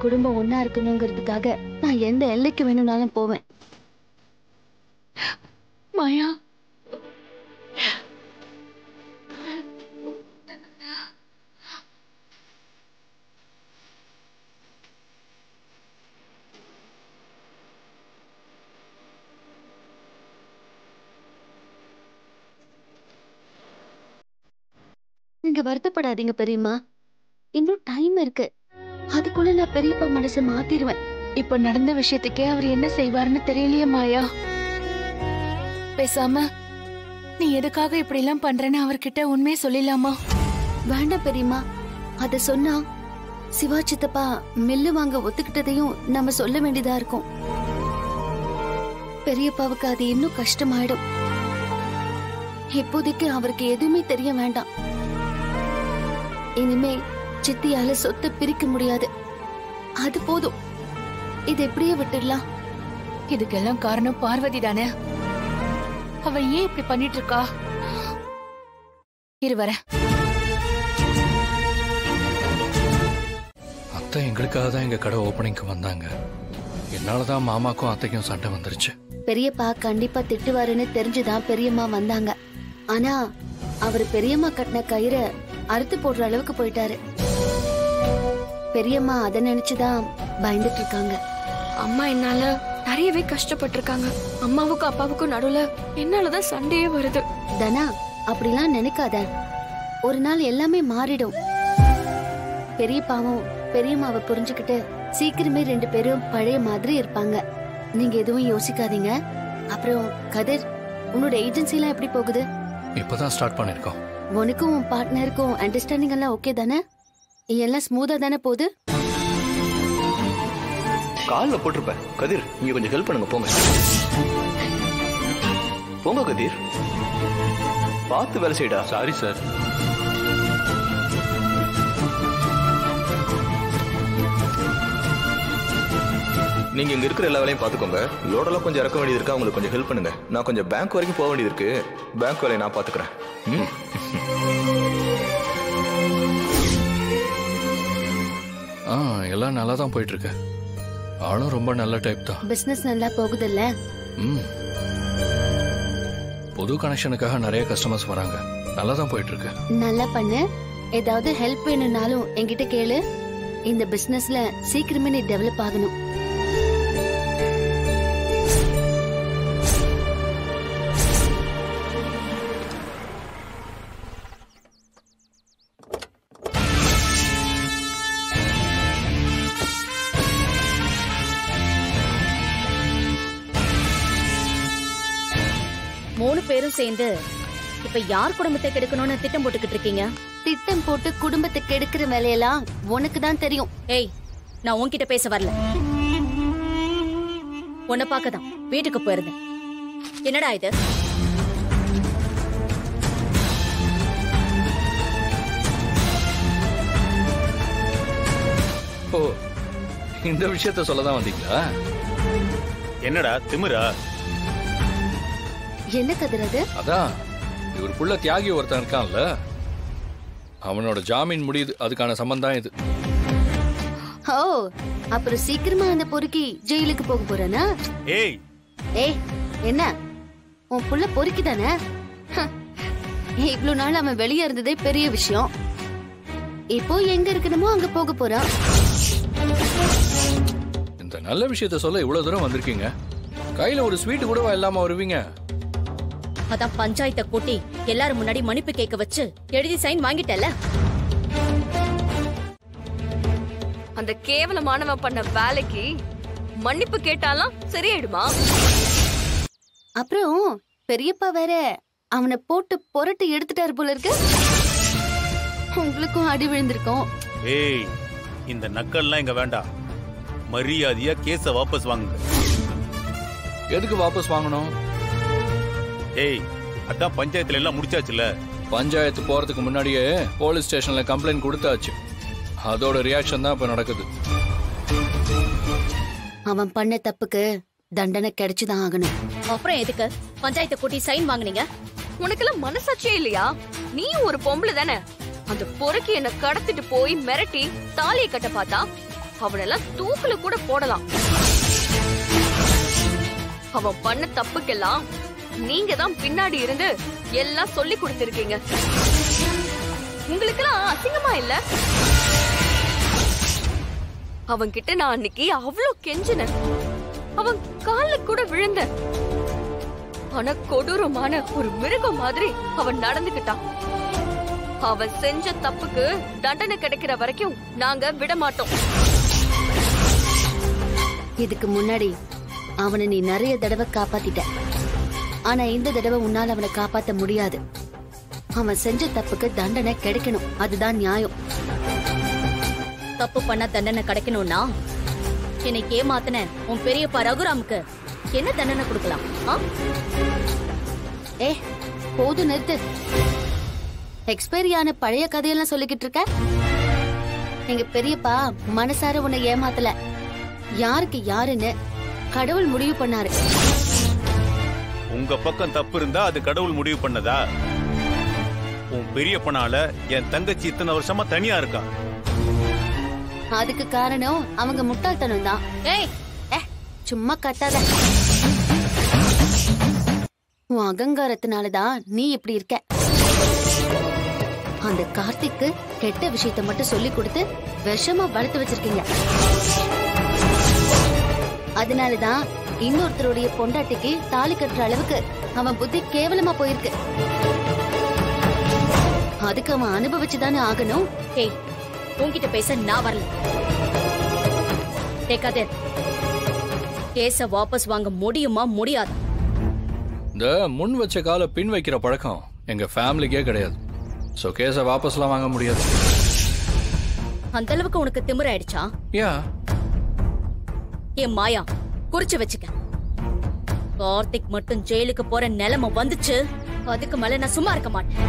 குடும்பம் ஒன்னா இருக்கணுங்கிறதுக்காக நான் எந்த எல்லைக்கு வேணும்னாலும் போவேன். மாயா, நீங்க வருத்தப்படாதீங்க பெரியம்மா. இன்னும் டைம் இருக்கு. அதுக்குள்ள நான் பெரியப்பா மனசை மாத்திருவேன். இப்ப நடந்த விஷயத்துக்கே அவர் என்ன செய்வாருன்னு தெரியலையே மாயா. பேசாம நீ எதுக்காக இப்படி எல்லாம் பண்றேன்னு அவர்கிட்ட உண்மையை சொல்லிடலாமா? வேண்டாம் பெரியம்மா. அத சொன்னா சிவா சித்தப்பா மில்லு வாங்க ஒத்துக்கிட்டதையும் நம்ம சொல்ல வேண்டியதா இருக்கும். பெரியப்பாவுக்கு அது இன்னும் கஷ்டமாயிடும். இப்போதைக்கு அவருக்கு எதுவுமே தெரிய வேண்டாம். இனிமே சித்தியால சொத்தை பிரிக்க முடியாது. அது போதும். இது எப்படியே விட்டுடலாம். இதுக்கெல்லாம் காரணம் பார்வதி தானே. அவ ஏன் இப்படி பண்ணிட்டு இருக்கா? இருவர அத்தை எங்களுக்காக தான் எங்க கடை ஓபனிங்க்கு வந்தாங்க. என்னாலதான் மாமாக்கும் அத்தைக்கும் சண்டை வந்துருச்சு. பெரியப்பா கண்டிப்பா திட்டுவாருன்னு தெரிஞ்சுதான் பெரியம்மா வந்தாங்க. ஆனா அவரு பெரியம்மா கட்டின கயிறை அறுத்து போடுற அளவுக்கு போயிட்டாரு. பெரியம்மா அதை நினைச்சுதான் பயந்துட்டு இருக்காங்க. அம்மா என்னால நிறையவே கஷ்டப்பட்டிருக்காங்க. அம்மாவுக்கும் அப்பாவுக்கும் நடுவுல என்னாலதான் சண்டையே வருது. தனா, அப்படிலாம் நினைக்காத. ஒரு நாள் எல்லாமே மாறிடும். பெரியப்பாவும் பெரியம்மாவை புரிஞ்சுக்கிட்டு சீக்கிரமே 2 பேரும் பழைய மாதிரி இருப்பாங்க. நீங்க எதுவும் யோசிக்காதீங்க. அப்புறம் கதிர், உன்னோட ஏஜென்சி எல்லாம் எப்படி போகுது? இப்பதான் ஸ்டார்ட் பண்ணிருக்கோம். உனக்கும் உன் பார்ட்னருக்கும் அண்டர்ஸ்டாண்டிங் எல்லாம் ஓகே தானே? எல்லாம் ஸ்மூதா தானே போகுது? காலில் போட்டிருப்பேன். கதிர், நீங்க கொஞ்சம் ஹெல்ப் பண்ணுங்க. போங்க போங்க கதிர், பார்த்து வேலை செய்டா. Sorry sir. நீங்க இங்க இருக்கிற எல்லா வேலையும் பாத்துக்கோங்க. லோடெல்லாம் கொஞ்சம் இறக்க வேண்டியது இருக்கா, உங்களுக்கு கொஞ்சம் ஹெல்ப் பண்ணுங்க. நான் கொஞ்சம் பேங்க் வரைக்கும் போக வேண்டியது இருக்கு. பேங்க் வேலையை நான் பாத்துக்கிறேன். எல்லாம் நல்லா தான் போயிட்டு இருக்கு. ஆளும் ரொம்ப நல்ல டைப் தான். பிசினஸ் நல்லா போகுதுல்ல? புது கனெக்ஷனுக்காக நிறைய கஸ்டமர்ஸ் வராங்க. நல்லா தான் போயிட்டு இருக்கு. நல்லா பண்ணு. ஏதாவது ஹெல்ப் வேணும்னாலும் என்கிட்ட கேளு. இந்த பிசினஸ்ல சீக்கிரமே நீ டெவலப் ஆகணும். மூணு பேரும் சேர்ந்து இப்ப யார் குடும்பத்தை கெடுக்கணும்னு திட்டம் போட்டுக்கிட்டு இருக்கீங்க? திட்டம் போட்டு குடும்பத்தை கெடுக்கிற வேலையெல்லாம் உனக்கு தான் தெரியும். ஏய், நான் உன்கிட்ட பேச வரல. உன்னை பார்க்கதான் வீட்டுக்கு போயிருந்தேன். என்னடா இது? ஓ, இந்த விஷயத்த சொல்லதான் வந்தீங்களா? என்னடா திமிரா? என்ன கதிர் அது? அதான் இவருக்குள்ள தியாகி ஒருத்தன் இருக்கான்ல, அவனோட ஜாமீன் முடியுது. அதுக்கான சம்பந்தம் இது. ஓ, அப்புறம் சீக்கிரமா அந்த பொறுக்கி ஜெயிலுக்கு போக போறானா? ஏய் ஏய், என்ன உன் புள்ள பொறுக்கி தானே? இவ்வளவு நாள் அவன் வெளியே இருந்ததே பெரிய விஷயம். இப்போ எங்க இருக்கணுமோ அங்க போக போறான். இந்த நல்ல விஷயத்த சொல்ல இவ்வளவு தூரம் வந்திருக்கீங்க. கையில ஒரு ஸ்வீட் கூடவா இல்லாம வருவீங்க? அதான் பஞ்சாயத்தை கூட்டி எல்லாரும் முன்னாடி மன்னிப்பு கேட்க வச்சு எழுதி சைன் வாங்கிட்டல. அந்த கேவலமானவன் பண்ண வேலைக்கு மன்னிப்பு கேட்டாலாம் சரியாயிடுமா? அப்புறம் பெரியப்பா வேற அவனை போட்டு புரட்டு எடுத்துட்டாரு போல இருக்கு. உங்களுக்கும் அடி விழுந்திருக்கும். ஏய், இந்த நக்கல்லாம் இங்க வேண்டாம். மரியாதையா கேஸ வாபஸ் வாங்குங்க. எதுக்கு வாபஸ் வாங்கணும்? ஏய், அதான் பஞ்சாயத்துல எல்லாம் முடிச்சாச்சுல. பஞ்சாயத்து போறதுக்கு முன்னாடியே போலீஸ் ஸ்டேஷன்ல கம்ப்ளைண்ட் கொடுத்தாச்சு. அதோட ரியாக்ஷன் தான் இப்ப நடக்குது. அவன் பண்ண தப்புக்கு தண்டனை கிடைச்சுதான் ஆகணும். அப்புறம் எதுக்கு பஞ்சாயத்தை கூட்டி சைன் வாங்குனீங்க? உனக்கெல்லாம் மனசாட்சியே இல்லையா? நீ ஒரு பொம்பளை தானே. அந்த பொறுக்கி என்ன கடத்திட்டு போய் மிரட்டி தாலியை கட்ட பார்த்தா அவனெல்லாம் தூக்குல கூட போடலாம். அவன் பண்ண தப்புக்கெல்லாம் நீங்க தான் பின்னாடி இருந்து எல்லாம் சொல்லி கொடுத்திருக்கீங்க. உங்களுக்கெல்லாம் அசிங்கமா இல்ல? அவன் கிட்ட நான் அன்னைக்கு அவ்வளவு கெஞ்சினேன், அவன் கால்ல கூட விழுந்த. ஆனா கொடூரமான ஒரு மிருகம் மாதிரி அவன் நடந்துகிட்டான். அவன் செஞ்ச தப்புக்கு தண்டனை கிடைக்கிற வரைக்கும் நாங்க விட மாட்டோம். இதுக்கு முன்னாடி அவனை நீ நிறைய தடவை காப்பாத்திட்ட. ஆனா இந்த தடவை உன்னால அவனை காப்பாத்த முடியாது. அவன் செஞ்ச தப்புக்கு தண்டனை கிடைக்கணும், அதுதான் நியாயம். தப்பு பண்ண தண்டனை கிடைக்கணும்னா என்னை ஏமாத்தின உன் பெரியப்பா ரகுராமுக்கு என்ன தண்டனை கொடுக்கலாம்? ஏ போதும், நிறுத்து. எக்ஸ்பைரியான பழைய கதையெல்லாம் சொல்லிக்கிட்டு இருக்க. எங்க பெரியப்பா மனசார உன்னை ஏமாத்தல. யாருக்கு யாருன்னு கடவுள் முடிவு பண்ணாரு. உங்க பக்கம் தப்பு இருந்தா அது கடவுள் முடிவு பண்ணதா? உன் பெரிய பணால என் தங்கச்சி இத்தனை வருஷமா தனியா இருக்கா. அதுக்கு காரணம் அவங்க முட்டாள்தனம் தான். ஏய் சும்மா கத்தாத. உன் அகங்காரத்தினாலதான் நீ இப்படி இருக்க. அந்த கார்த்திக்கு கெட்ட விஷயத்தை மட்டும் சொல்லி கொடுத்து விஷமா வளர்த்து வச்சிருக்கீங்க. அதனாலதான் இன்னொருத்தருடைய பொண்டாட்டிக்கு தாலி கட்டுற அளவுக்கு அவன் புத்தி கேவலமா போயிருக்கு. அதுக்கு அவன் அனுபவிச்சுதானே ஆகணும். ஏய் உன்கிட்ட பேச நான் வரல. கதிர், கேஸ வாபஸ் வாங்க முடியுமா முடியாது? இந்த முன் வச்ச கால பின் வைக்கிற பழக்கம் எங்க ஃபேமிலிக்கே கிடையாது. சோ கேஸ வாபஸ்லாம் வாங்க முடியாது. அந்த அளவுக்கு உனக்கு திமிராயிடுச்சா? யா ஏன் மாயா, குறிச்சு வச்சுக்க. கார்த்திக் மட்டும் ஜெயிலுக்கு போற நிலைமை வந்துச்சு, அதுக்கு மேல நான் சும்மா இருக்க மாட்டேன்.